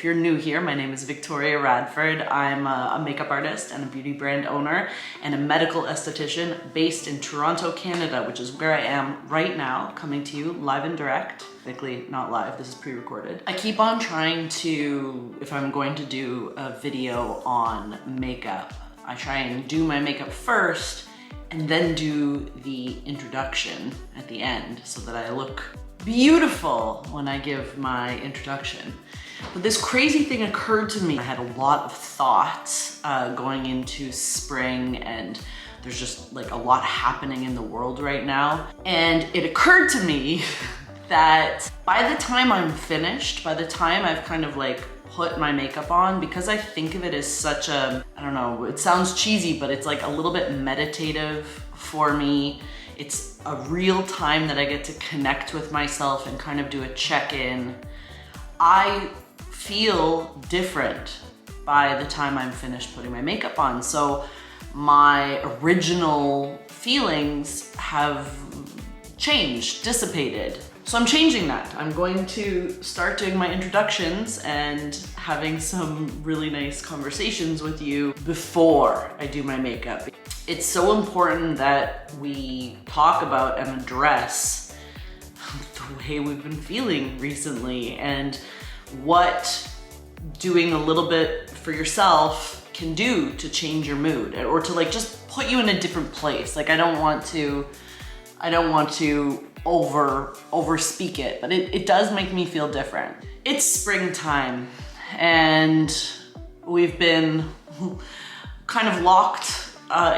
If you're new here, my name is Victoria Radford. I'm a makeup artist and a beauty brand owner and a medical esthetician based in Toronto, Canada, which is where I am right now, coming to you live and direct. Technically not live, this is pre-recorded. I keep on trying to, if I'm going to do a video on makeup, I try and do my makeup first and then do the introduction at the end so that I look beautiful when I give my introduction. But this crazy thing occurred to me. I had a lot of thoughts going into spring, and there's just like a lot happening in the world right now. And it occurred to me that by the time I'm finished, by the time I've kind of like put my makeup on, because I think of it as such a, I don't know, it sounds cheesy, but it's like a little bit meditative for me. It's a real time that I get to connect with myself and kind of do a check-in. I feel different by the time I'm finished putting my makeup on. So my original feelings have changed, dissipated. So I'm changing that. I'm going to start doing my introductions and having some really nice conversations with you before I do my makeup. It's so important that we talk about and address the way we've been feeling recently and what doing a little bit for yourself can do to change your mood or to like just put you in a different place. Like I don't want to overspeak it, but it does make me feel different. It's springtime and we've been kind of locked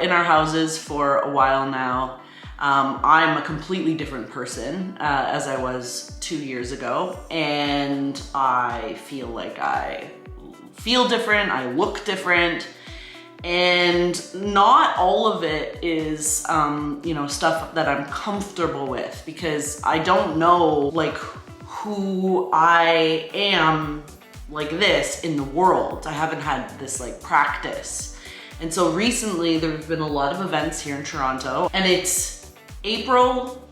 in our houses for a while now. I'm a completely different person as I was 2 years ago, and I feel like I feel different, I look different, and not all of it is, stuff that I'm comfortable with, because I don't know like who I am like this in the world. I haven't had this like practice. And so recently there have been a lot of events here in Toronto, and it's April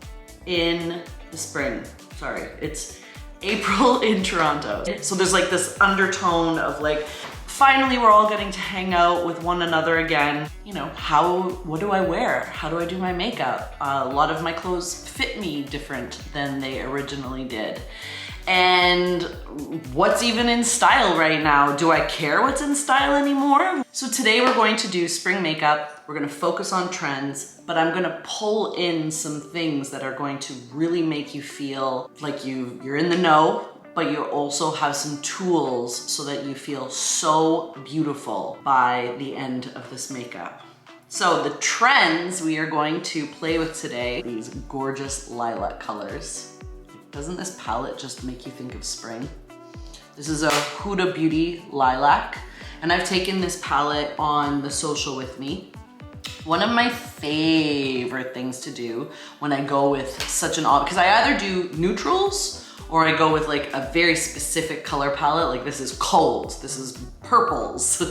in the spring. Sorry, it's April in Toronto. So there's like this undertone of like, finally we're all getting to hang out with one another again. You know, what do I wear? How do I do my makeup? A lot of my clothes fit me different than they originally did. And what's even in style right now? Do I care what's in style anymore? So today we're going to do spring makeup. We're gonna focus on trends, but I'm gonna pull in some things that are going to really make you feel like you're in the know, but you also have some tools so that you feel so beautiful by the end of this makeup. So the trends we are going to play with today, these gorgeous lilac colors. Doesn't this palette just make you think of spring? This is a Huda Beauty Lilac, and I've taken this palette on the social with me. One of my favorite things to do when I go with such an because I either do neutrals or I go with like a very specific color palette, like this is cold, this is purples.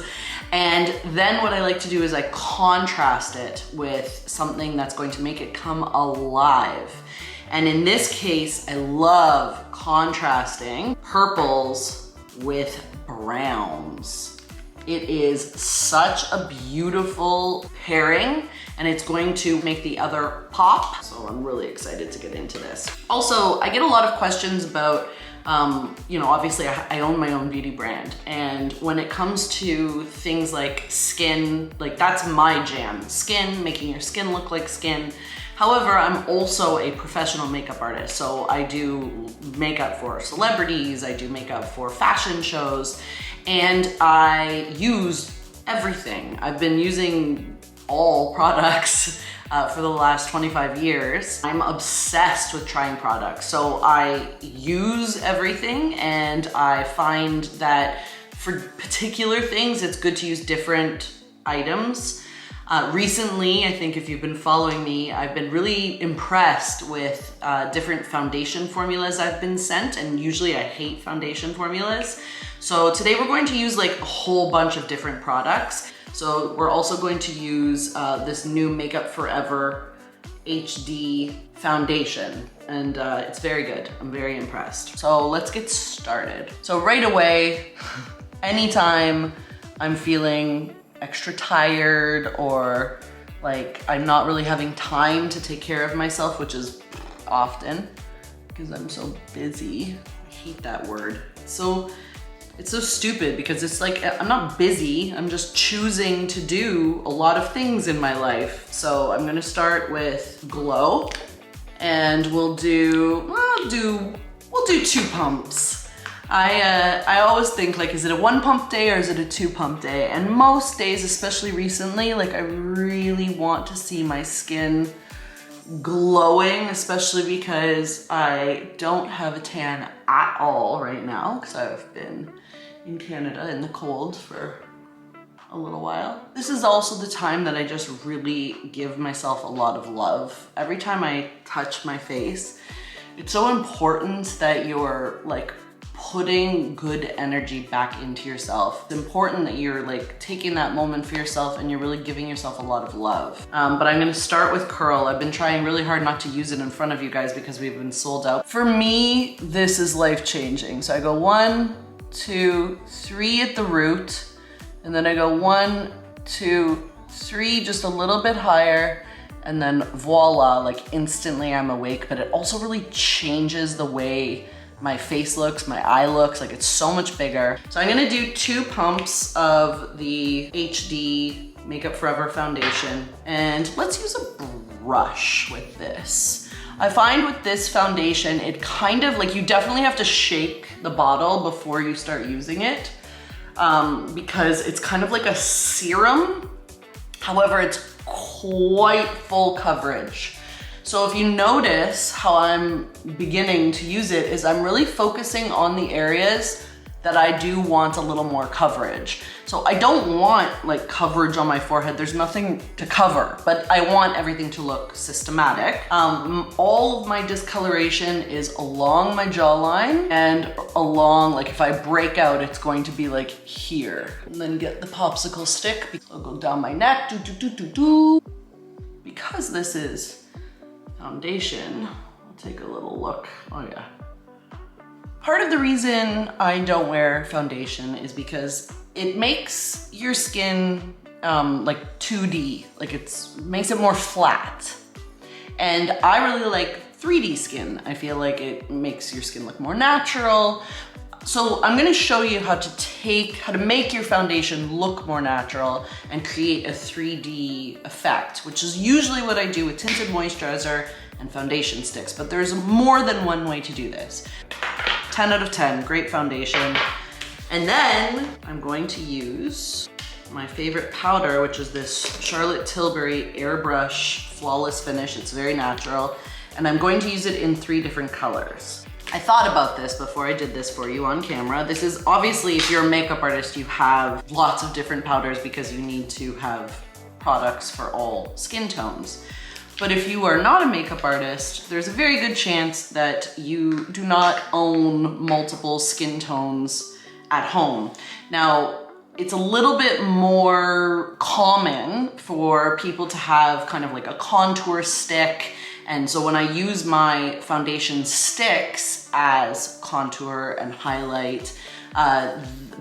And then what I like to do is I contrast it with something that's going to make it come alive. And in this case, I love contrasting purples with browns. It is such a beautiful pairing, and it's going to make the other pop. So I'm really excited to get into this. Also, I get a lot of questions about, obviously I own my own beauty brand. And when it comes to things like skin, like that's my jam. Skin, making your skin look like skin. However, I'm also a professional makeup artist. So I do makeup for celebrities, I do makeup for fashion shows, and I use everything. I've been using all products for the last 25 years. I'm obsessed with trying products. So I use everything, and I find that for particular things, it's good to use different items. Recently, I think if you've been following me, I've been really impressed with different foundation formulas I've been sent, and usually I hate foundation formulas. So today we're going to use like a whole bunch of different products. So we're also going to use this new Makeup Forever HD foundation. and it's very good. I'm very impressed. So let's get started. So right away, anytime I'm feeling extra tired or like I'm not really having time to take care of myself, which is often because I'm so busy. I hate that word. It's so stupid because it's like, I'm not busy, I'm just choosing to do a lot of things in my life. So I'm gonna start with Glow, and we'll do 2 pumps. I always think like, is it a 1 pump day or is it a 2 pump day? And most days, especially recently, like I really want to see my skin glowing, especially because I don't have a tan at all right now because I've been in Canada in the cold for a little while. This is also the time that I just really give myself a lot of love. Every time I touch my face, it's so important that you're like putting good energy back into yourself. It's important that you're like taking that moment for yourself and you're really giving yourself a lot of love. But I'm gonna start with curl. I've been trying really hard not to use it in front of you guys because we've been sold out. For me, this is life-changing. So I go 1, 2, 3 at the root, and then I go 1, 2, 3, just a little bit higher, and then voila, like instantly I'm awake. But it also really changes the way my face looks, my eye looks, like it's so much bigger. So I'm gonna do 2 pumps of the HD Makeup Forever foundation, and let's use a brush with this. I find with this foundation, it kind of like, you definitely have to shake the bottle before you start using it because it's kind of like a serum. However, it's quite full coverage. So if you notice how I'm beginning to use it is I'm really focusing on the areas that I do want a little more coverage. So I don't want like coverage on my forehead. There's nothing to cover, but I want everything to look systematic. All of my discoloration is along my jawline and along, like if I break out, it's going to be like here. And then get the popsicle stick. I'll go down my neck, Because this is foundation, I'll take a little look. Oh yeah. Part of the reason I don't wear foundation is because it makes your skin like 2D, like makes it more flat. And I really like 3D skin. I feel like it makes your skin look more natural. So I'm gonna show you how to make your foundation look more natural and create a 3D effect, which is usually what I do with tinted moisturizer and foundation sticks, but there's more than one way to do this. 10 out of 10, great foundation. And then I'm going to use my favorite powder, which is this Charlotte Tilbury Airbrush Flawless Finish. It's very natural. And I'm going to use it in 3 different colors. I thought about this before I did this for you on camera. This is obviously, if you're a makeup artist, you have lots of different powders because you need to have products for all skin tones. But if you are not a makeup artist, there's a very good chance that you do not own multiple skin tones at home. Now, it's a little bit more common for people to have kind of like a contour stick. And so when I use my foundation sticks as contour and highlight,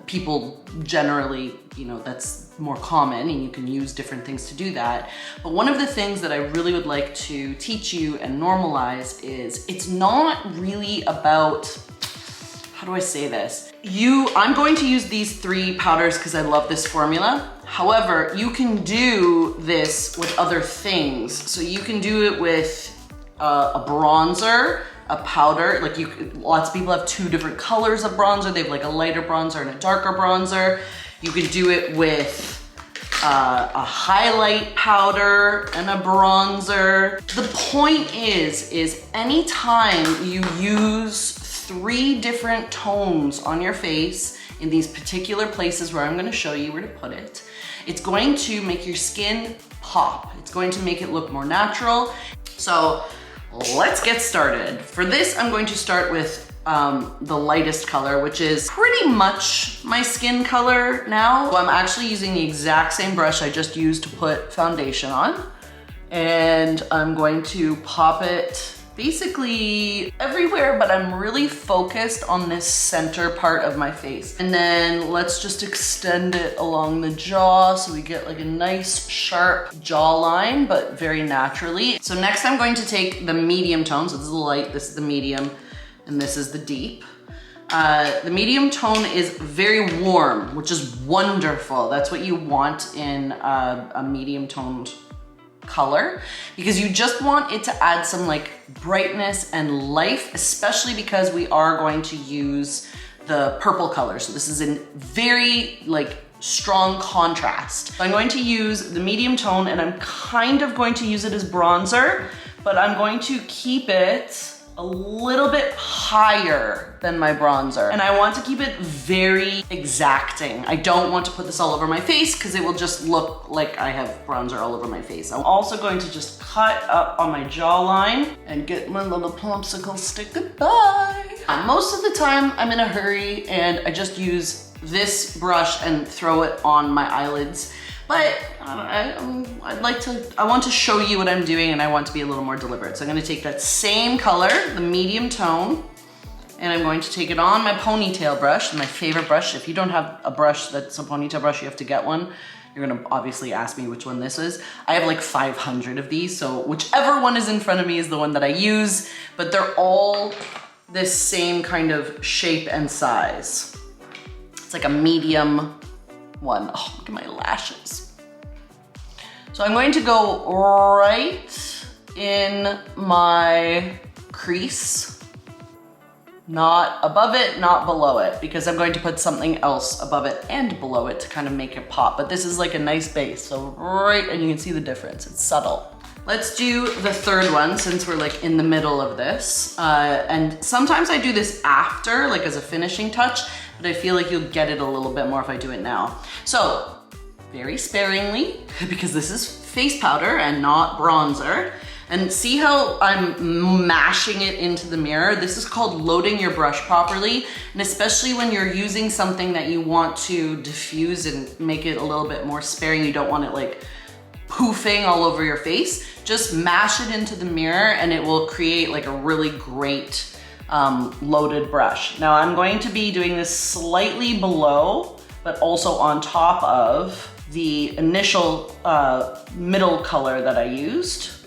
people generally, you know, that's more common and you can use different things to do that. But one of the things that I really would like to teach you and normalize is it's not really about, how do I say this? I'm going to use these 3 powders because I love this formula. However, you can do this with other things. So you can do it with a bronzer, a powder, like lots of people have 2 different colors of bronzer. They have like a lighter bronzer and a darker bronzer. You can do it with a highlight powder and a bronzer. The point is anytime you use 3 different tones on your face in these particular places where I'm gonna show you where to put it, it's going to make your skin pop. It's going to make it look more natural. So let's get started. For this, I'm going to start with the lightest color, which is pretty much my skin color now. So I'm actually using the exact same brush I just used to put foundation on. And I'm going to pop it basically everywhere, but I'm really focused on this center part of my face. And then let's just extend it along the jaw so we get like a nice sharp jawline, but very naturally. So next I'm going to take the medium tone. So this is the light, this is the medium, and this is the deep. The medium tone is very warm, which is wonderful. That's what you want in a medium toned color, because you just want it to add some like brightness and life, especially because we are going to use the purple color. So this is in very like strong contrast. So I'm going to use the medium tone, and I'm kind of going to use it as bronzer, but I'm going to keep it a little bit higher than my bronzer. And I want to keep it very exacting. I don't want to put this all over my face because it will just look like I have bronzer all over my face. I'm also going to just cut up on my jawline and get my little plumpsicle stick. Goodbye. Most of the time I'm in a hurry and I just use this brush and throw it on my eyelids. But I want to show you what I'm doing, and I want to be a little more deliberate. So I'm gonna take that same color, the medium tone, and I'm going to take it on my ponytail brush, my favorite brush. If you don't have a brush that's a ponytail brush, you have to get one. You're gonna obviously ask me which one this is. I have like 500 of these, so whichever one is in front of me is the one that I use, but they're all this same kind of shape and size. It's like a medium one. Oh, look at my lashes. So I'm going to go right in my crease, not above it, not below it, because I'm going to put something else above it and below it to kind of make it pop. But this is like a nice base, so right, and you can see the difference, it's subtle. Let's do the third one since we're like in the middle of this. And sometimes I do this after, like as a finishing touch, but I feel like you'll get it a little bit more if I do it now. So, very sparingly, because this is face powder and not bronzer. And see how I'm mashing it into the mirror? This is called loading your brush properly. And especially when you're using something that you want to diffuse and make it a little bit more sparing, you don't want it like poofing all over your face. Just mash it into the mirror and it will create like a really great loaded brush. Now I'm going to be doing this slightly below, but also on top of the initial middle color that I used.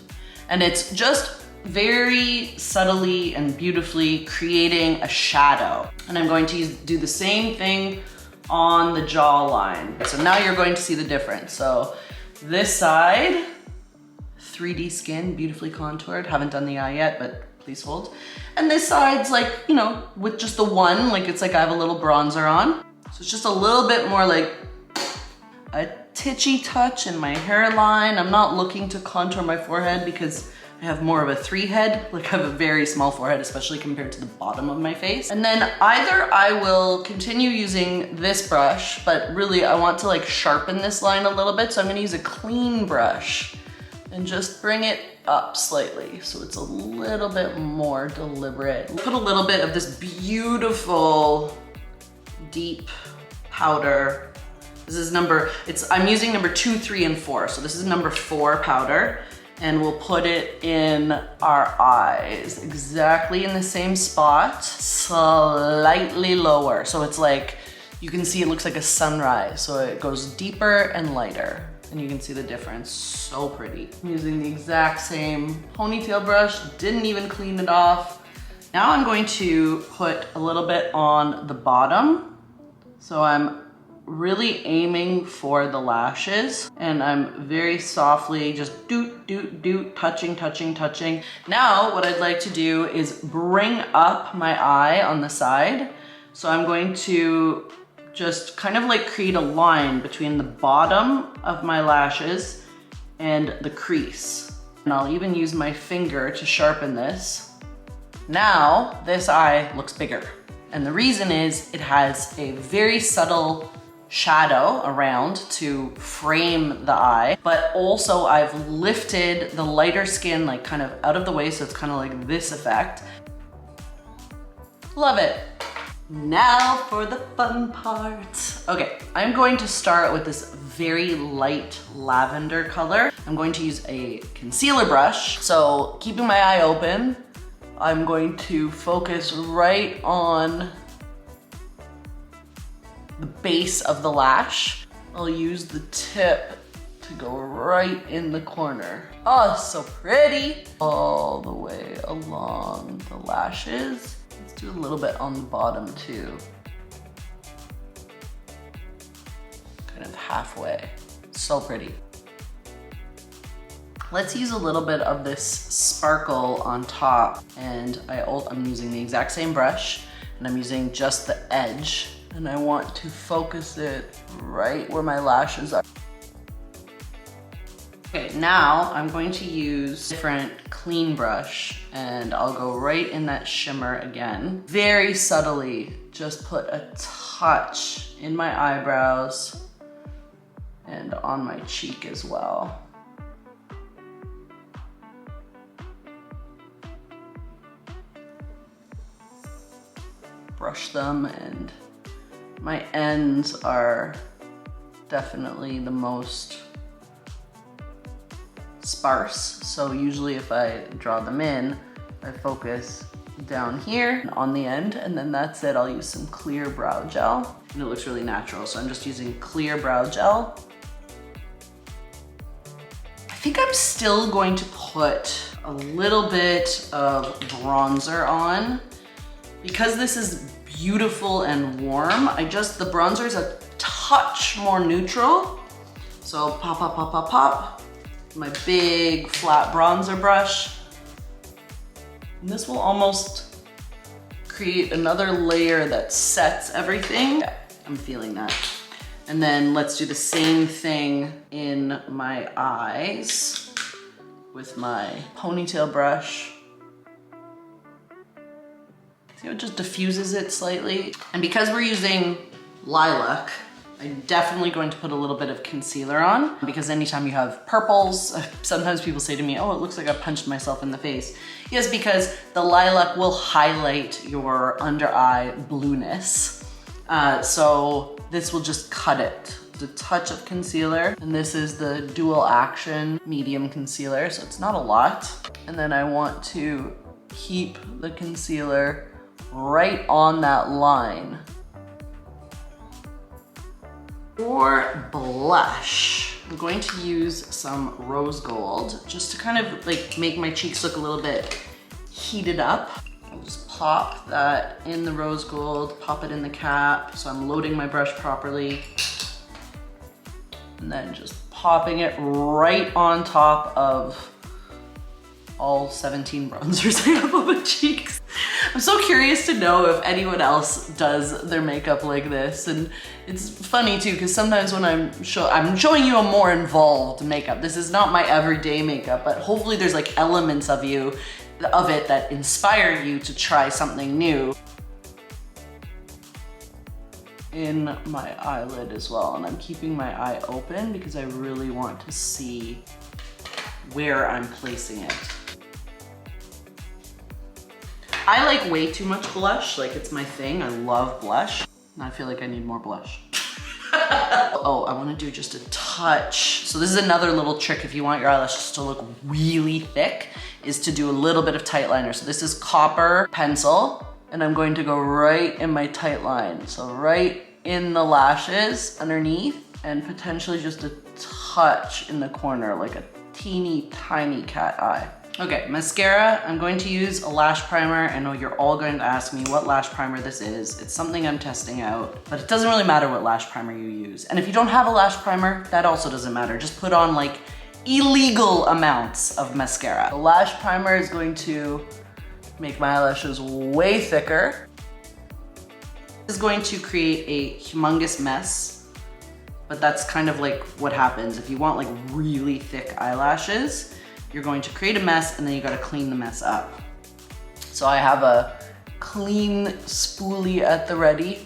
And it's just very subtly and beautifully creating a shadow. And I'm going to do the same thing on the jawline. So now you're going to see the difference. So this side, 3D skin, beautifully contoured. Haven't done the eye yet, but please hold. And this side's like, you know, with just the one, like it's like I have a little bronzer on. So it's just a little bit more like a titchy touch in my hairline. I'm not looking to contour my forehead because I have more of a 3 head. Like I have a very small forehead, especially compared to the bottom of my face. And then either I will continue using this brush, but really I want to like sharpen this line a little bit. So I'm gonna use a clean brush and just bring it up slightly so it's a little bit more deliberate. Put a little bit of this beautiful deep powder. This is I'm using number 2, 3, and 4. So this is number 4 powder, and we'll put it in our eyes, exactly in the same spot, slightly lower. So it's like, you can see it looks like a sunrise. So it goes deeper and lighter, and you can see the difference, so pretty. I'm using the exact same ponytail brush, didn't even clean it off. Now I'm going to put a little bit on the bottom. So I'm really aiming for the lashes, and I'm very softly just doot, doot, doot, touching, touching, touching. Now what I'd like to do is bring up my eye on the side. So I'm going to just kind of like create a line between the bottom of my lashes and the crease. And I'll even use my finger to sharpen this. Now this eye looks bigger. And the reason is it has a very subtle shadow around to frame the eye, but also I've lifted the lighter skin like kind of out of the way, so it's kind of like this effect. Love it. Now for the fun part. Okay, I'm going to start with this very light lavender color. I'm going to use a concealer brush. So keeping my eye open, I'm going to focus right on the base of the lash. I'll use the tip to go right in the corner. Oh, so pretty. All the way along the lashes. Let's do a little bit on the bottom too. Kind of halfway. So pretty. Let's use a little bit of this sparkle on top, and I'm using the exact same brush, and I'm using just the edge, and I want to focus it right where my lashes are. Okay, now I'm going to use a different clean brush, and I'll go right in that shimmer again. Very subtly, just put a touch in my eyebrows and on my cheek as well. Brush them, and my ends are definitely the most sparse. So usually if I draw them in, I focus down here on the end, and then that's it. I'll use some clear brow gel, and it looks really natural. So I'm just using clear brow gel. I think I'm still going to put a little bit of bronzer on. Because this is beautiful and warm, the bronzer is a touch more neutral. So pop, pop, pop, pop, pop. My big flat bronzer brush. And this will almost create another layer that sets everything. I'm feeling that. And then let's do the same thing in my eyes with my ponytail brush. See how it just diffuses it slightly? And because we're using lilac, I'm definitely going to put a little bit of concealer on, because anytime you have purples, sometimes people say to me, oh, it looks like I punched myself in the face. Yes, because the lilac will highlight your under eye blueness. So this will just cut it. A touch of concealer, and this is the dual action medium concealer, so it's not a lot. And then I want to keep the concealer right on that line. For blush, I'm going to use some rose gold just to kind of like make my cheeks look a little bit heated up. I'll just pop that in the rose gold, pop it in the cap, so I'm loading my brush properly. And then just popping it right on top of all 17 bronzers I have on my cheeks. I'm so curious to know if anyone else does their makeup like this. And it's funny too, because sometimes when I'm showing you a more involved makeup. This is not my everyday makeup, but hopefully there's like elements of it that inspire you to try something new. In my eyelid as well, and I'm keeping my eye open because I really want to see where I'm placing it. I like way too much blush, like it's my thing. I love blush, and I feel like I need more blush. Oh, I want to do just a touch. So this is another little trick if you want your eyelashes to look really thick, is to do a little bit of tight liner. So this is copper pencil, and I'm going to go right in my tight line. So right in the lashes underneath, and potentially just a touch in the corner, like a teeny tiny cat eye. Okay, mascara. I'm going to use a lash primer. I know you're all going to ask me what lash primer this is. It's something I'm testing out, but it doesn't really matter what lash primer you use. And if you don't have a lash primer, that also doesn't matter. Just put on like illegal amounts of mascara. The lash primer is going to make my eyelashes way thicker. This is going to create a humongous mess, but that's kind of like what happens if you want like really thick eyelashes. You're going to create a mess, and then you gotta clean the mess up. So I have a clean spoolie at the ready.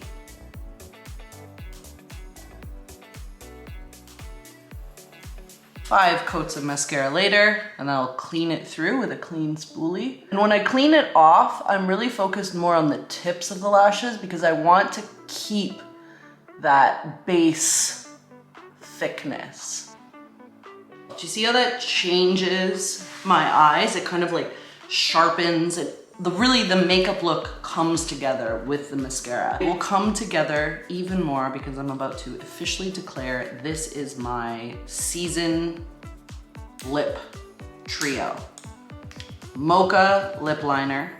Five coats of mascara later, and I'll clean it through with a clean spoolie. And when I clean it off, I'm really focused more on the tips of the lashes because I want to keep that base thickness. Do you see how that changes my eyes? It kind of like sharpens it the makeup look comes together with the mascara. It will come together even more because I'm about to officially declare this is my season lip trio. Mocha lip liner,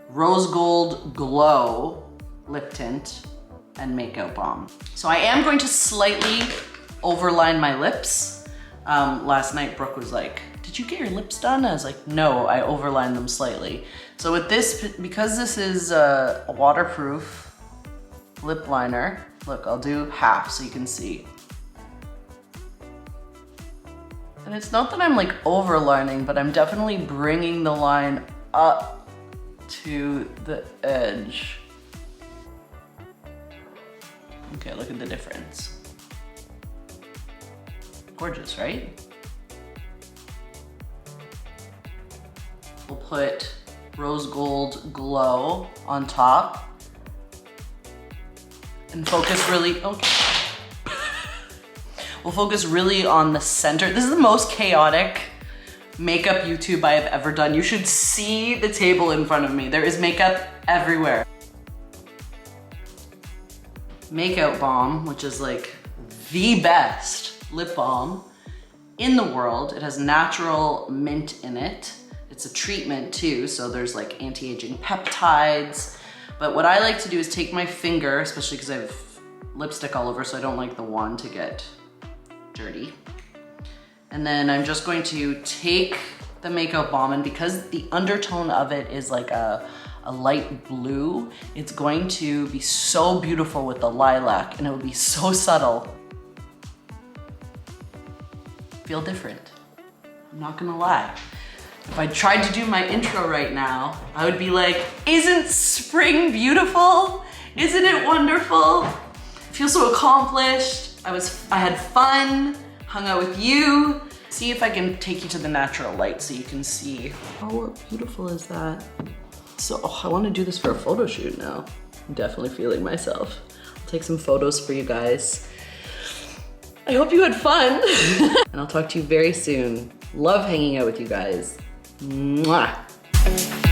rose gold glow lip tint, and makeup balm. So I am going to slightly overline my lips. Last night Brooke was like, did you get your lips done? I was like, no, I overlined them slightly. So with this, because this is a waterproof lip liner, look, I'll do half so you can see. And it's not that I'm like overlining, but I'm definitely bringing the line up to the edge. Okay, look at the difference. Gorgeous, right? We'll put rose gold glow on top and focus really, okay. We'll focus really on the center. This is the most chaotic makeup YouTube I have ever done. You should see the table in front of me. There is makeup everywhere. Makeup balm, which is like the best lip balm in the world. It has natural mint in it. It's a treatment too, so there's like anti-aging peptides. But what I like to do is take my finger, especially because I have lipstick all over, so I don't like the wand to get dirty. And then I'm just going to take the makeup balm, and because the undertone of it is like a light blue, it's going to be so beautiful with the lilac, and it will be so subtle. Feel different. I'm not gonna lie. If I tried to do my intro right now, I would be like, isn't spring beautiful? Isn't it wonderful? I feel so accomplished. I had fun, hung out with you. See if I can take you to the natural light so you can see. Oh, what beautiful is that? So, I want to do this for a photo shoot now. I'm definitely feeling myself. I'll take some photos for you guys. I hope you had fun. And I'll talk to you very soon. Love hanging out with you guys. Mwah.